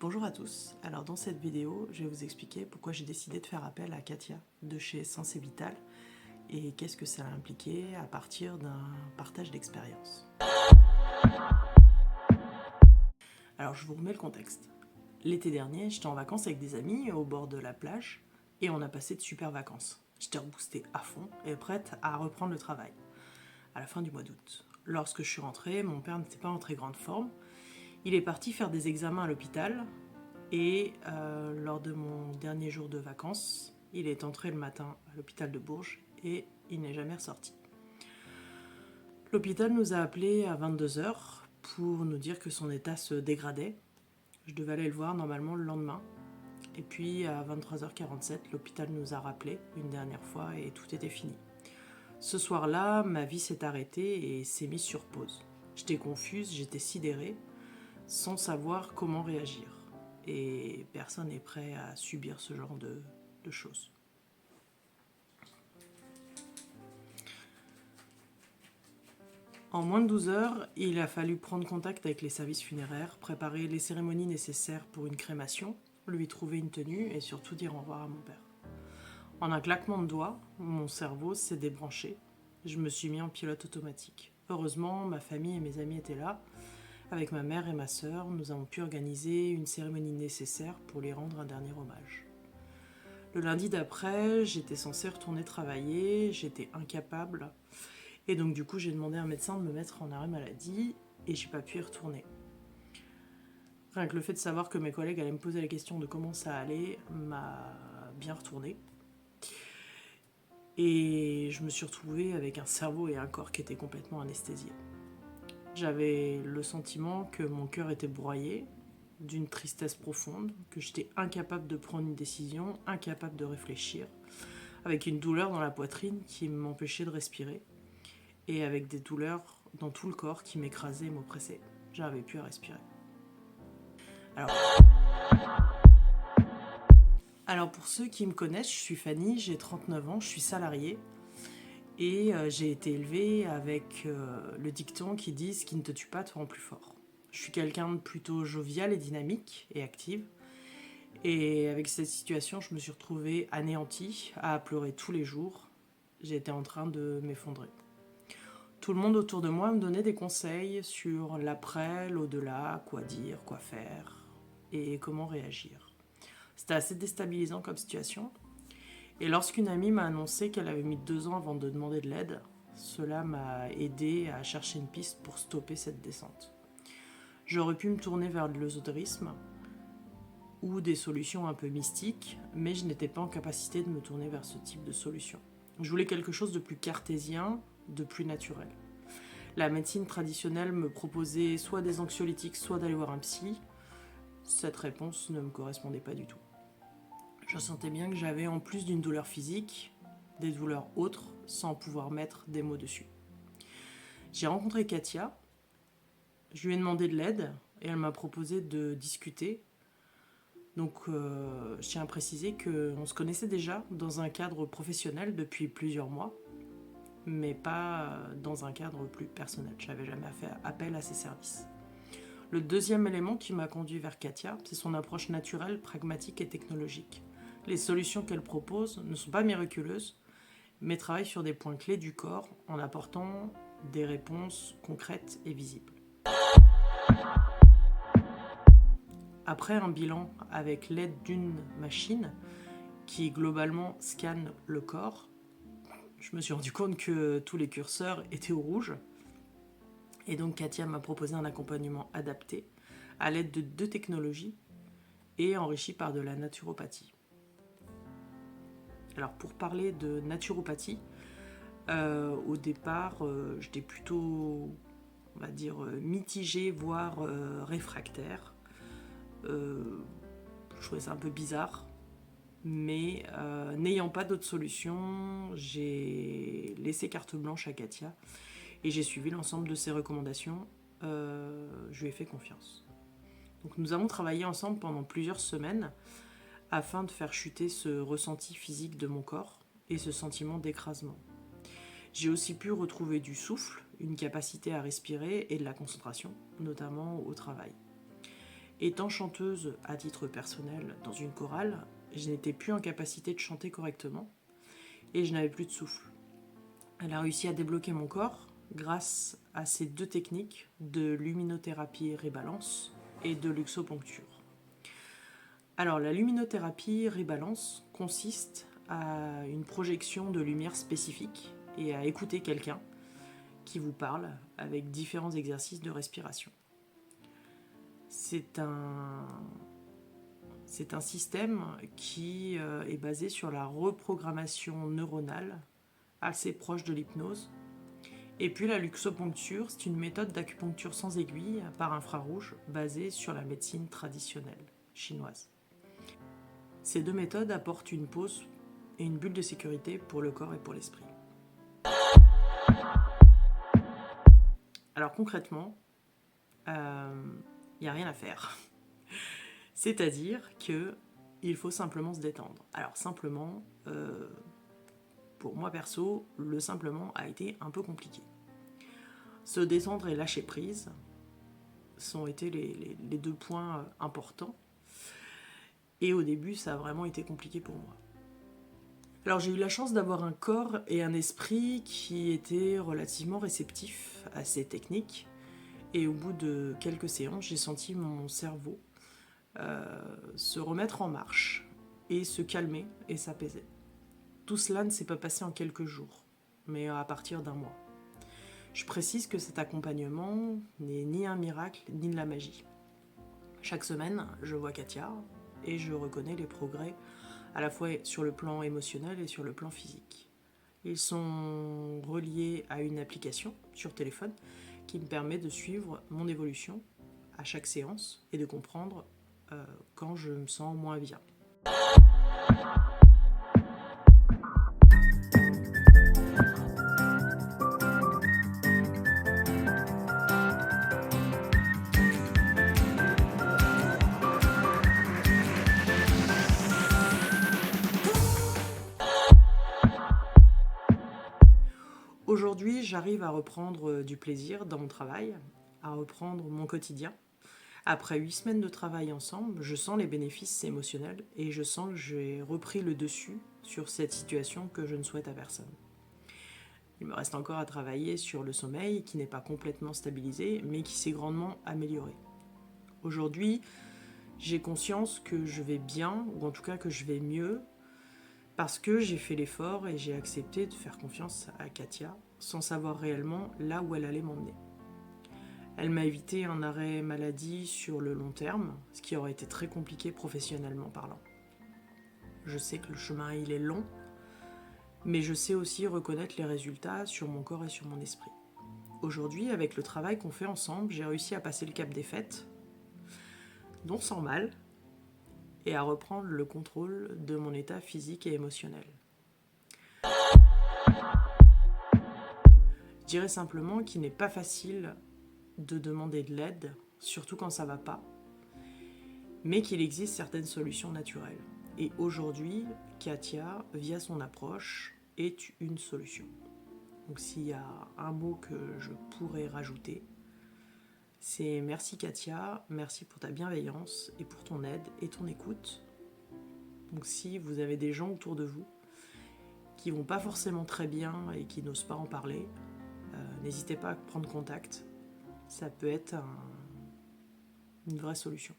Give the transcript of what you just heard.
Bonjour à tous, alors dans cette vidéo, je vais vous expliquer pourquoi j'ai décidé de faire appel à Katia de chez Sensé Vital et qu'est-ce que ça a impliqué à partir d'un partage d'expérience. Alors je vous remets le contexte. L'été dernier, j'étais en vacances avec des amis au bord de la plage et on a passé de super vacances. J'étais reboostée à fond et prête à reprendre le travail à la fin du mois d'août. Lorsque je suis rentrée, mon père n'était pas en très grande forme. Il est parti faire des examens à l'hôpital. Et lors de mon dernier jour de vacances, il est entré le matin à l'hôpital de Bourges et il n'est jamais ressorti. L'hôpital nous a appelés à 22h pour nous dire que son état se dégradait. Je devais aller le voir normalement le lendemain. Et puis à 23h47, l'hôpital nous a rappelés une dernière fois et tout était fini. Ce soir-là, ma vie s'est arrêtée et s'est mise sur pause. J'étais confuse, j'étais sidérée, sans savoir comment réagir. Et personne n'est prêt à subir ce genre de choses. En moins de 12 heures, il a fallu prendre contact avec les services funéraires, préparer les cérémonies nécessaires pour une crémation, lui trouver une tenue et surtout dire au revoir à mon père. En un claquement de doigts, mon cerveau s'est débranché. Je me suis mis en pilote automatique. Heureusement, ma famille et mes amis étaient là. Avec ma mère et ma sœur, nous avons pu organiser une cérémonie nécessaire pour lui rendre un dernier hommage. Le lundi d'après, j'étais censée retourner travailler, j'étais incapable. Et donc du coup, j'ai demandé à un médecin de me mettre en arrêt maladie et j'ai pas pu y retourner. Rien que le fait de savoir que mes collègues allaient me poser la question de comment ça allait m'a bien retourné. Et je me suis retrouvée avec un cerveau et un corps qui étaient complètement anesthésiés. J'avais le sentiment que mon cœur était broyé, d'une tristesse profonde, que j'étais incapable de prendre une décision, incapable de réfléchir, avec une douleur dans la poitrine qui m'empêchait de respirer, et avec des douleurs dans tout le corps qui m'écrasaient et m'oppressaient. J'arrivais plus à respirer. Alors pour ceux qui me connaissent, je suis Fanny, j'ai 39 ans, je suis salariée, et j'ai été élevée avec le dicton qui dit « ce qui ne te tue pas te rend plus fort ». Je suis quelqu'un de plutôt jovial et dynamique et active. Et avec cette situation, je me suis retrouvée anéantie, à pleurer tous les jours. J'étais en train de m'effondrer. Tout le monde autour de moi me donnait des conseils sur l'après, l'au-delà, quoi dire, quoi faire et comment réagir. C'était assez déstabilisant comme situation. Et lorsqu'une amie m'a annoncé qu'elle avait mis 2 ans avant de demander de l'aide, cela m'a aidé à chercher une piste pour stopper cette descente. J'aurais pu me tourner vers de l'ésotérisme ou des solutions un peu mystiques, mais je n'étais pas en capacité de me tourner vers ce type de solution. Je voulais quelque chose de plus cartésien, de plus naturel. La médecine traditionnelle me proposait soit des anxiolytiques, soit d'aller voir un psy. Cette réponse ne me correspondait pas du tout. Je sentais bien que j'avais, en plus d'une douleur physique, des douleurs autres, sans pouvoir mettre des mots dessus. J'ai rencontré Katia, je lui ai demandé de l'aide, et elle m'a proposé de discuter. Donc je tiens à préciser qu'on se connaissait déjà dans un cadre professionnel depuis plusieurs mois, mais pas dans un cadre plus personnel. Je n'avais jamais fait appel à ses services. Le deuxième élément qui m'a conduit vers Katia, c'est son approche naturelle, pragmatique et technologique. Les solutions qu'elle propose ne sont pas miraculeuses, mais travaillent sur des points clés du corps en apportant des réponses concrètes et visibles. Après un bilan avec l'aide d'une machine qui globalement scanne le corps, je me suis rendu compte que tous les curseurs étaient au rouge. Et donc Katia m'a proposé un accompagnement adapté à l'aide de 2 technologies et enrichi par de la naturopathie. Alors pour parler de naturopathie, au départ, j'étais plutôt, on va dire, mitigée, voire réfractaire. Je trouvais ça un peu bizarre. Mais n'ayant pas d'autre solution, j'ai laissé carte blanche à Katia et j'ai suivi l'ensemble de ses recommandations. Je lui ai fait confiance. Donc nous avons travaillé ensemble pendant plusieurs semaines afin de faire chuter ce ressenti physique de mon corps et ce sentiment d'écrasement. J'ai aussi pu retrouver du souffle, une capacité à respirer et de la concentration, notamment au travail. Étant chanteuse à titre personnel dans une chorale, je n'étais plus en capacité de chanter correctement et je n'avais plus de souffle. Elle a réussi à débloquer mon corps grâce à ces deux techniques de luminothérapie rébalance et de luxoponcture. Alors la luminothérapie rébalance consiste à une projection de lumière spécifique et à écouter quelqu'un qui vous parle avec différents exercices de respiration. C'est un système qui est basé sur la reprogrammation neuronale, assez proche de l'hypnose. Et puis la luxoponcture, c'est une méthode d'acupuncture sans aiguille par infrarouge basée sur la médecine traditionnelle chinoise. Ces deux méthodes apportent une pause et une bulle de sécurité pour le corps et pour l'esprit. Alors concrètement, il n'y a rien à faire. C'est-à-dire qu'il faut simplement se détendre. Alors simplement, pour moi perso, le simplement a été un peu compliqué. Se détendre et lâcher prise sont été les deux points importants. Et au début, ça a vraiment été compliqué pour moi. Alors j'ai eu la chance d'avoir un corps et un esprit qui étaient relativement réceptifs à ces techniques. Et au bout de quelques séances, j'ai senti mon cerveau se remettre en marche et se calmer et s'apaiser. Tout cela ne s'est pas passé en quelques jours, mais à partir d'un mois. Je précise que cet accompagnement n'est ni un miracle ni de la magie. Chaque semaine, je vois Katia et je reconnais les progrès à la fois sur le plan émotionnel et sur le plan physique. Ils sont reliés à une application sur téléphone qui me permet de suivre mon évolution à chaque séance et de comprendre quand je me sens moins bien. Aujourd'hui, j'arrive à reprendre du plaisir dans mon travail, à reprendre mon quotidien. Après 8 semaines de travail ensemble, je sens les bénéfices émotionnels et je sens que j'ai repris le dessus sur cette situation que je ne souhaite à personne. Il me reste encore à travailler sur le sommeil qui n'est pas complètement stabilisé mais qui s'est grandement amélioré. Aujourd'hui, j'ai conscience que je vais bien, ou en tout cas que je vais mieux, parce que j'ai fait l'effort et j'ai accepté de faire confiance à Katia sans savoir réellement là où elle allait m'emmener. Elle m'a évité un arrêt maladie sur le long terme, ce qui aurait été très compliqué professionnellement parlant. Je sais que le chemin il est long, mais je sais aussi reconnaître les résultats sur mon corps et sur mon esprit. Aujourd'hui, avec le travail qu'on fait ensemble, j'ai réussi à passer le cap des fêtes, non sans mal, et à reprendre le contrôle de mon état physique et émotionnel. Je dirais simplement qu'il n'est pas facile de demander de l'aide, surtout quand ça va pas, mais qu'il existe certaines solutions naturelles. Et aujourd'hui, Katia, via son approche, est une solution. Donc s'il y a un mot que je pourrais rajouter, c'est merci Katia, merci pour ta bienveillance et pour ton aide et ton écoute. Donc si vous avez des gens autour de vous qui vont pas forcément très bien et qui n'osent pas en parler, n'hésitez pas à prendre contact. Ça peut être une vraie solution.